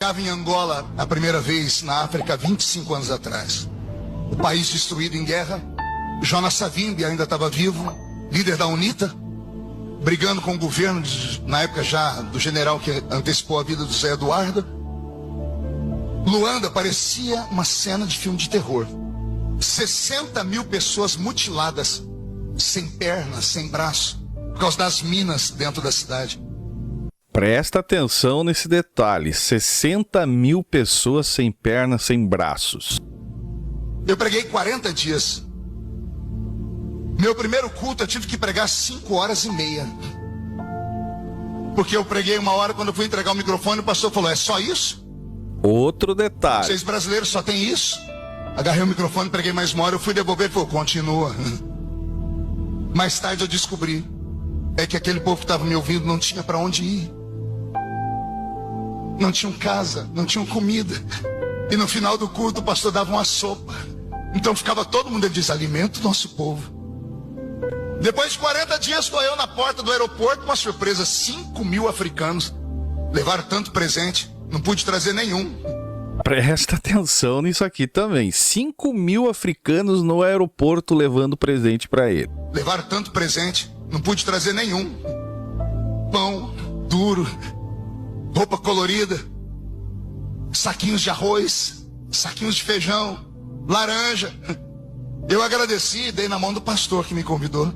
Estava em Angola a primeira vez na África 25 anos atrás. O país destruído em guerra. Jonas Savimbi ainda estava vivo, líder da UNITA, brigando com o governo, na época já do general que antecipou a vida do Zé Eduardo. Luanda parecia uma cena de filme de terror. 60 mil pessoas mutiladas, sem perna, sem braço, por causa das minas dentro da cidade. Presta atenção nesse detalhe, 60 mil pessoas sem pernas, sem braços. Eu preguei 40 dias. Meu primeiro culto eu tive que pregar 5 horas e meia. Porque eu preguei 1 hora, quando eu fui entregar o microfone, o pastor falou, é só isso? Outro detalhe. Vocês brasileiros só tem isso? Agarrei o microfone, preguei mais 1 hora, eu fui devolver e falou, continua. Mais tarde eu descobri que aquele povo que estava me ouvindo não tinha para onde ir. Não tinham casa, não tinham comida. E no final do culto o pastor dava uma sopa. Então ficava todo mundo, ele diz, alimenta o nosso povo. Depois de 40 dias estou eu na porta do aeroporto, uma surpresa, 5 mil africanos. Levaram tanto presente, não pude trazer nenhum. Presta atenção nisso aqui também, 5 mil africanos no aeroporto levando presente para ele. Levaram tanto presente, não pude trazer nenhum. Pão duro, roupa colorida, saquinhos de arroz, saquinhos de feijão, laranja. Eu agradeci e dei na mão do pastor que me convidou.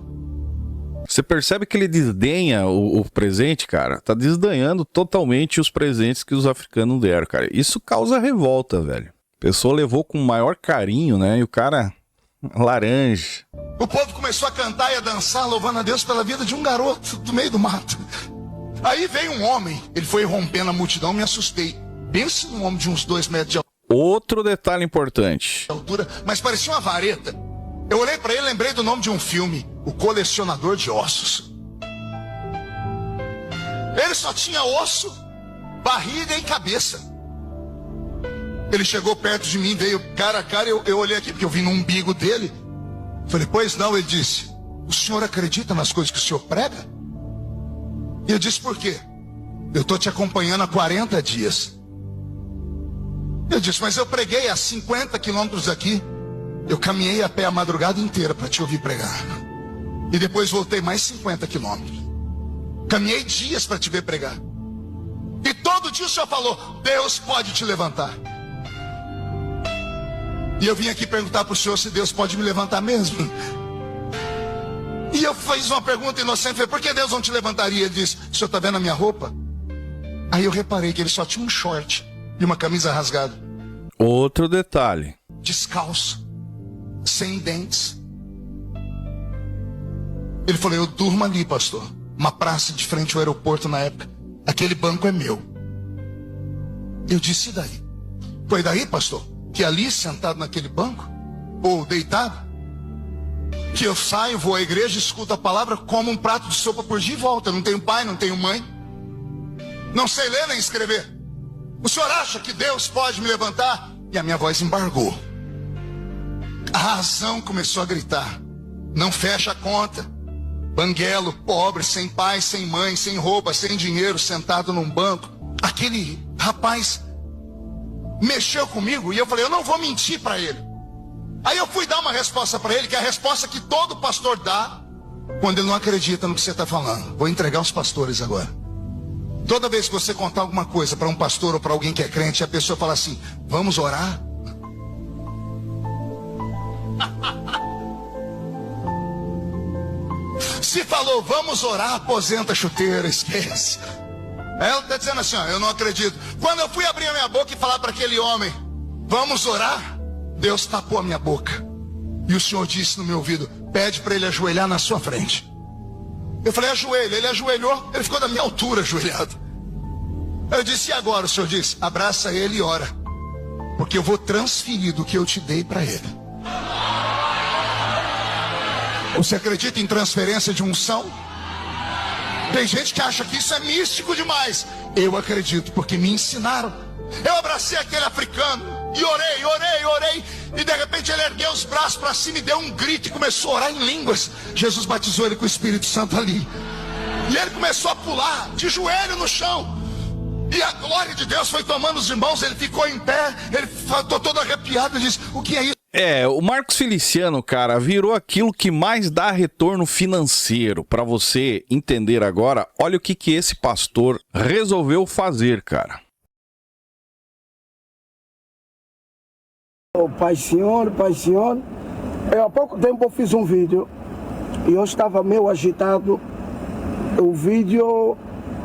Você percebe que ele desdenha o presente, cara? Tá desdenhando totalmente os presentes que os africanos deram, cara. Isso causa revolta, velho. A pessoa levou com o maior carinho, né? E o cara, laranja. O povo começou a cantar e a dançar, louvando a Deus pela vida de um garoto do meio do mato. Aí veio um homem, ele foi rompendo a multidão, me assustei. Pense num homem de uns 2 metros de Outro detalhe importante. altura, mas parecia uma vareta. Eu olhei para ele e lembrei do nome de um filme, O Colecionador de Ossos. Ele só tinha osso, barriga e cabeça. Ele chegou perto de mim, veio cara a cara, eu olhei aqui, porque eu vi no umbigo dele. Falei, pois não, ele disse, o senhor acredita nas coisas que o senhor prega? E eu disse, por quê? Eu estou te acompanhando há 40 dias. Eu disse, mas eu preguei a 50 quilômetros daqui. Eu caminhei a pé a madrugada inteira para te ouvir pregar. E depois voltei mais 50 quilômetros. Caminhei dias para te ver pregar. E todo dia o senhor falou, Deus pode te levantar. E eu vim aqui perguntar para o senhor se Deus pode me levantar mesmo. E eu fiz uma pergunta inocente, falei, por que Deus não te levantaria? Ele disse, o senhor está vendo a minha roupa? Aí eu reparei que ele só tinha um short e uma camisa rasgada. Outro detalhe. Descalço, sem dentes. Ele falou, eu durmo ali, pastor. Uma praça de frente ao aeroporto na época. Aquele banco é meu. Eu disse, e daí? Foi daí, pastor, que ali sentado naquele banco, ou deitado, que eu saio, vou à igreja, escuto a palavra, como um prato de sopa por dia e volta. Eu não tenho pai, não tenho mãe. Não sei ler nem escrever. O senhor acha que Deus pode me levantar? E a minha voz embargou. A razão começou a gritar. Não fecha a conta. Banguelo, pobre, sem pai, sem mãe, sem roupa, sem dinheiro, sentado num banco. Aquele rapaz mexeu comigo e eu falei, eu não vou mentir para ele. Aí eu fui dar uma resposta para ele, que é a resposta que todo pastor dá quando ele não acredita no que você está falando. Vou entregar aos pastores agora. Toda vez que você contar alguma coisa para um pastor ou para alguém que é crente, a pessoa fala assim, vamos orar? Se falou, vamos orar, aposenta a chuteira, esquece. Ela está dizendo assim, ó, eu não acredito. Quando eu fui abrir a minha boca e falar para aquele homem, vamos orar, Deus tapou a minha boca. E o Senhor disse no meu ouvido, pede para ele ajoelhar na sua frente. Eu falei, ajoelha. Ele ajoelhou, ele ficou da minha altura ajoelhado. Eu disse, e agora? O Senhor disse, abraça ele e ora. Porque eu vou transferir do que eu te dei para ele. Você acredita em transferência de unção? Tem gente que acha que isso é místico demais. Eu acredito, porque me ensinaram. Eu abracei aquele africano e orei. E de repente ele ergueu os braços para cima e deu um grito e começou a orar em línguas. Jesus batizou ele com o Espírito Santo ali. E ele começou a pular de joelho no chão. E a glória de Deus foi tomando os irmãos, ele ficou em pé, ele ficou todo arrepiado e disse, o que é isso? O Marcos Feliciano, cara, virou aquilo que mais dá retorno financeiro. Para você entender agora, olha o que esse pastor resolveu fazer, cara. Pai Senhor. Há pouco tempo eu fiz um vídeo e eu estava meio agitado. O vídeo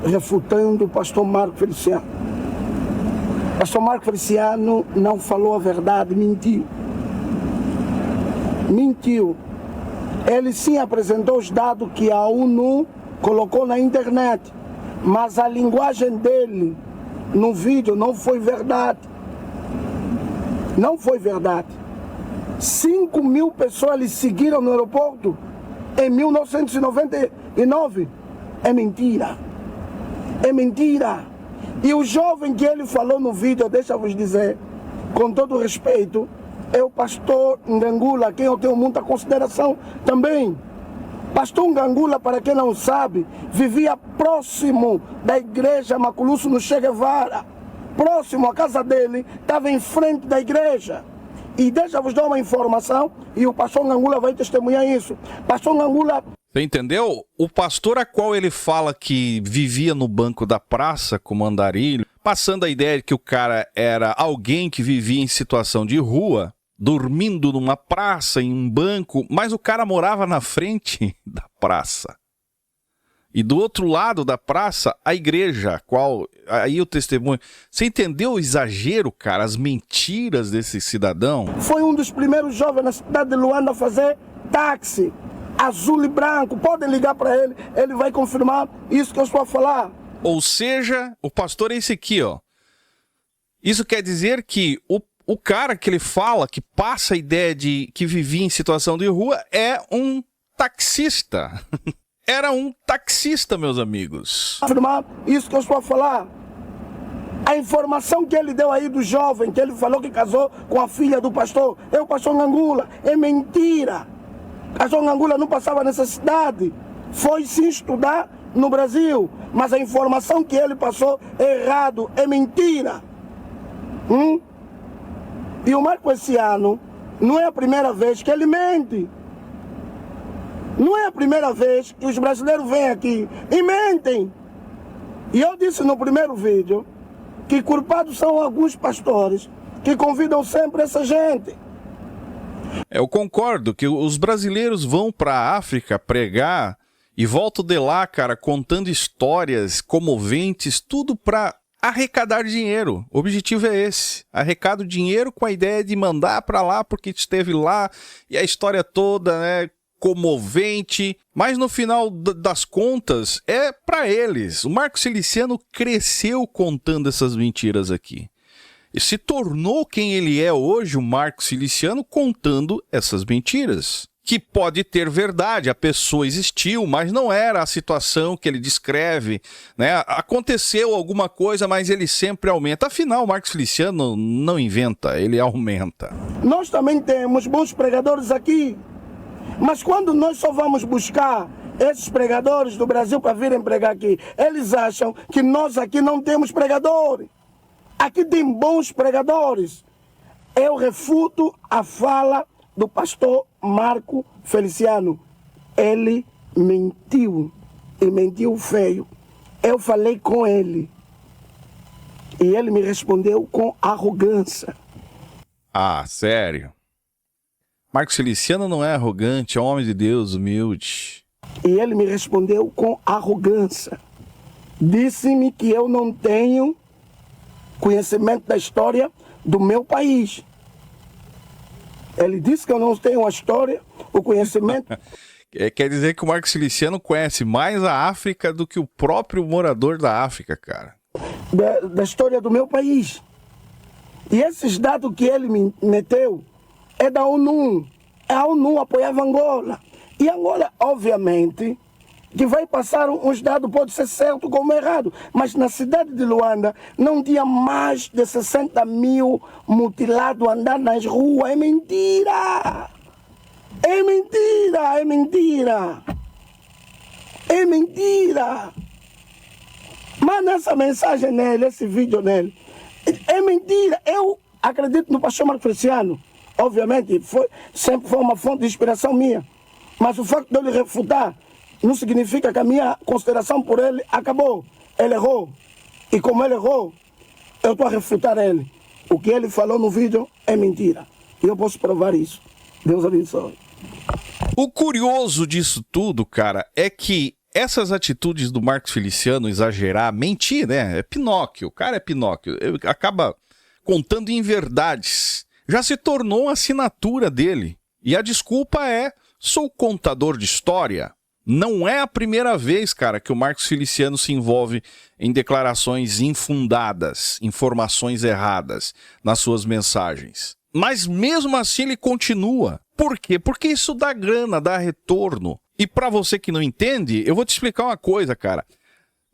refutando o pastor Marcos Feliciano. O pastor Marcos Feliciano não falou a verdade, mentiu. Ele sim apresentou os dados que a ONU colocou na internet, mas a linguagem dele no vídeo não foi verdade. Não foi verdade. 5.000 pessoas lhe seguiram no aeroporto em 1999. É mentira. É mentira. E o jovem que ele falou no vídeo, deixa eu vos dizer, com todo respeito, é o pastor Ngangula, a quem eu tenho muita consideração também. Pastor Ngangula, para quem não sabe, vivia próximo da igreja Maculusso no Che Guevara. Próximo, a casa dele estava em frente da igreja. E deixa eu vos dar uma informação, e o pastor Ngangula vai testemunhar isso. Pastor Ngangula... Você entendeu? O pastor a qual ele fala que vivia no banco da praça como andarilho, passando a ideia de que o cara era alguém que vivia em situação de rua, dormindo numa praça, em um banco, mas o cara morava na frente da praça. E do outro lado da praça, a igreja, qual aí o testemunho. Você entendeu o exagero, cara? As mentiras desse cidadão? Foi um dos primeiros jovens na cidade de Luanda a fazer táxi, azul e branco. Podem ligar para ele, ele vai confirmar isso que eu estou a falar. Ou seja, o pastor é esse aqui, ó. Isso quer dizer que o cara que ele fala, que passa a ideia de que vivia em situação de rua, é um taxista. Era um taxista, meus amigos. Afirmar isso que eu estou a falar. A informação que ele deu aí do jovem, que ele falou que casou com a filha do pastor, é o pastor Ngangula. É mentira. O pastor Ngangula não passava necessidade. Foi sim estudar no Brasil. Mas a informação que ele passou é errado, é mentira. E o Marcos esse ano não é a primeira vez que ele mente. Não é a primeira vez que os brasileiros vêm aqui e mentem. E eu disse no primeiro vídeo que culpados são alguns pastores que convidam sempre essa gente. Eu concordo que os brasileiros vão para a África pregar e voltam de lá, cara, contando histórias comoventes, tudo para arrecadar dinheiro. O objetivo é esse. Arrecada o dinheiro com a ideia de mandar para lá porque esteve lá e a história toda, né, comovente. Mas no final das contas é para eles. O Marcos Feliciano cresceu contando essas mentiras aqui. E se tornou quem ele é hoje, o Marcos Feliciano, contando essas mentiras. Que pode ter verdade, a pessoa existiu, mas não era a situação que ele descreve, né? Aconteceu alguma coisa, mas ele sempre aumenta. Afinal, o Marcos Feliciano não inventa, ele aumenta. Nós também temos bons pregadores aqui, mas quando nós só vamos buscar esses pregadores do Brasil para virem pregar aqui, eles acham que nós aqui não temos pregadores. Aqui tem bons pregadores. Eu refuto a fala do pastor Marcos Feliciano. Ele mentiu. E mentiu feio. Eu falei com ele. E ele me respondeu com arrogância. Ah, sério? Marcos Feliciano não é arrogante, é um homem de Deus, humilde. E ele me respondeu com arrogância. Disse-me que eu não tenho conhecimento da história do meu país. Ele disse que eu não tenho a história, o conhecimento. Quer dizer que o Marcos Feliciano conhece mais a África do que o próprio morador da África, cara. Da história do meu país. E esses dados que ele me meteu é da ONU. A ONU apoiava Angola. E Angola, obviamente, que vai passar uns dados, pode ser certo como errado, mas na cidade de Luanda não tinha mais de 60.000 mutilados andando nas ruas. É mentira! É mentira! É mentira! É mentira! Mas nessa mensagem nele, esse vídeo nele, é mentira. Eu acredito no pastor Marcos Feliciano. Obviamente, sempre foi uma fonte de inspiração minha. Mas o facto de ele refutar não significa que a minha consideração por ele acabou. Ele errou. E como ele errou, eu estou a refutar ele. O que ele falou no vídeo é mentira. E eu posso provar isso. Deus abençoe. O curioso disso tudo, cara, é que essas atitudes do Marcos Feliciano, exagerar, mentir, né? É Pinóquio. O cara é Pinóquio. Ele acaba contando inverdades. Já se tornou uma assinatura dele. E a desculpa é: sou contador de história. Não é a primeira vez, cara, que o Marcos Feliciano se envolve em declarações infundadas, informações erradas nas suas mensagens. Mas mesmo assim ele continua. Por quê? Porque isso dá grana, dá retorno. E para você que não entende, eu vou te explicar uma coisa, cara.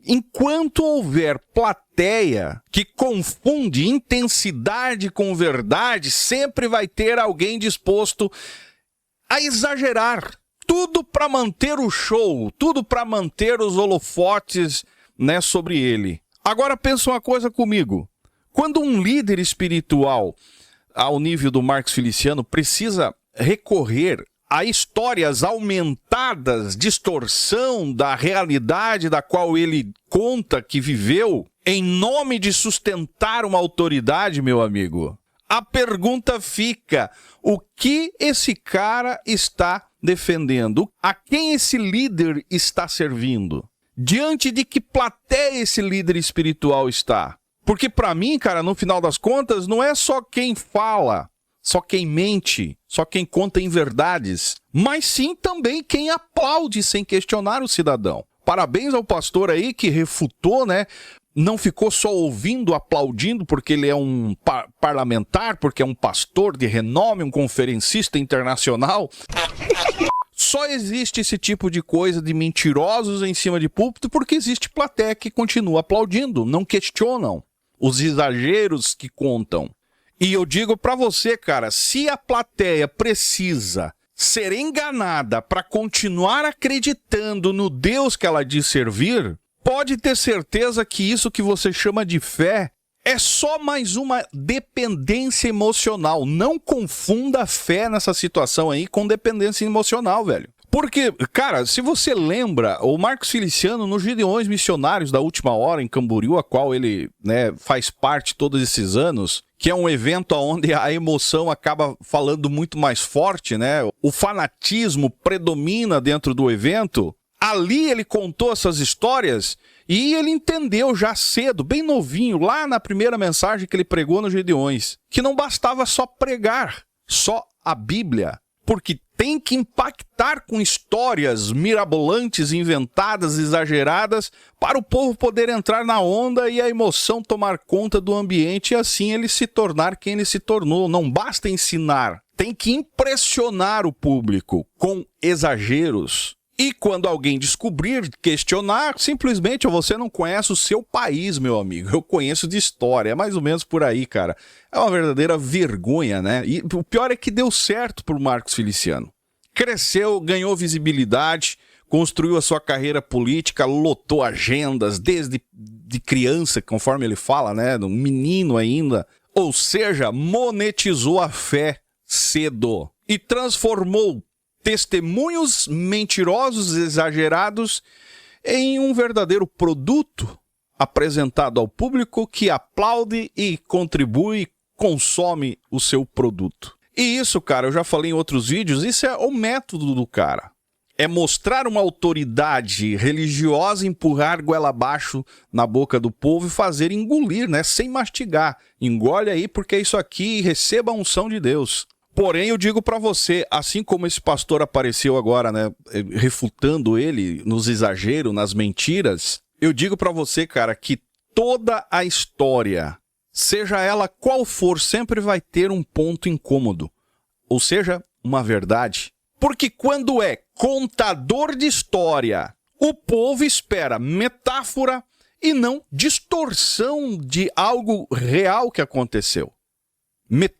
Enquanto houver plateia que confunde intensidade com verdade, sempre vai ter alguém disposto a exagerar. Tudo para manter o show, tudo para manter os holofotes, né, sobre ele. Agora pensa uma coisa comigo. Quando um líder espiritual, ao nível do Marcos Feliciano, precisa recorrer a histórias aumentadas, distorção da realidade da qual ele conta que viveu, em nome de sustentar uma autoridade, meu amigo, a pergunta fica: o que esse cara está defendendo? A quem esse líder está servindo? Diante de que plateia esse líder espiritual está? Porque para mim, cara, no final das contas, não é só quem fala, só quem mente, só quem conta inverdades, mas sim também quem aplaude sem questionar o cidadão. Parabéns ao pastor aí que refutou, né? Não ficou só ouvindo, aplaudindo, porque ele é um parlamentar, porque é um pastor de renome, um conferencista internacional. Só existe esse tipo de coisa de mentirosos em cima de púlpito porque existe plateia que continua aplaudindo, não questionam os exageros que contam. E eu digo pra você, cara, se a plateia precisa ser enganada para continuar acreditando no Deus que ela diz servir, pode ter certeza que isso que você chama de fé é só mais uma dependência emocional. Não confunda a fé nessa situação aí com dependência emocional, velho. Porque, cara, se você lembra, o Marcos Feliciano, nos Gideões Missionários da Última Hora, em Camboriú, a qual ele, né, faz parte todos esses anos, que é um evento onde a emoção acaba falando muito mais forte, né? O fanatismo predomina dentro do evento. Ali ele contou essas histórias e ele entendeu já cedo, bem novinho, lá na primeira mensagem que ele pregou nos Gideões, que não bastava só pregar, só a Bíblia, porque tem que impactar com histórias mirabolantes, inventadas, exageradas, para o povo poder entrar na onda e a emoção tomar conta do ambiente e assim ele se tornar quem ele se tornou. Não basta ensinar, tem que impressionar o público com exageros. E quando alguém descobrir, questionar, simplesmente você não conhece o seu país, meu amigo. Eu conheço de história, é mais ou menos por aí, cara. É uma verdadeira vergonha, né? E o pior é que deu certo pro Marcos Feliciano. Cresceu, ganhou visibilidade, construiu a sua carreira política, lotou agendas desde de criança, conforme ele fala, né? Um menino ainda. Ou seja, monetizou a fé cedo e transformou testemunhos mentirosos, exagerados, em um verdadeiro produto apresentado ao público que aplaude e contribui, consome o seu produto. E isso, cara, eu já falei em outros vídeos, isso é o método do cara. É mostrar uma autoridade religiosa, empurrar goela abaixo na boca do povo e fazer engolir, né? Sem mastigar. Engole aí porque é isso aqui, receba a unção de Deus. Porém, eu digo pra você, assim como esse pastor apareceu agora, né, refutando ele nos exageros, nas mentiras, eu digo pra você, cara, que toda a história, seja ela qual for, sempre vai ter um ponto incômodo. Ou seja, uma verdade. Porque quando é contador de história, o povo espera metáfora e não distorção de algo real que aconteceu. Metáfora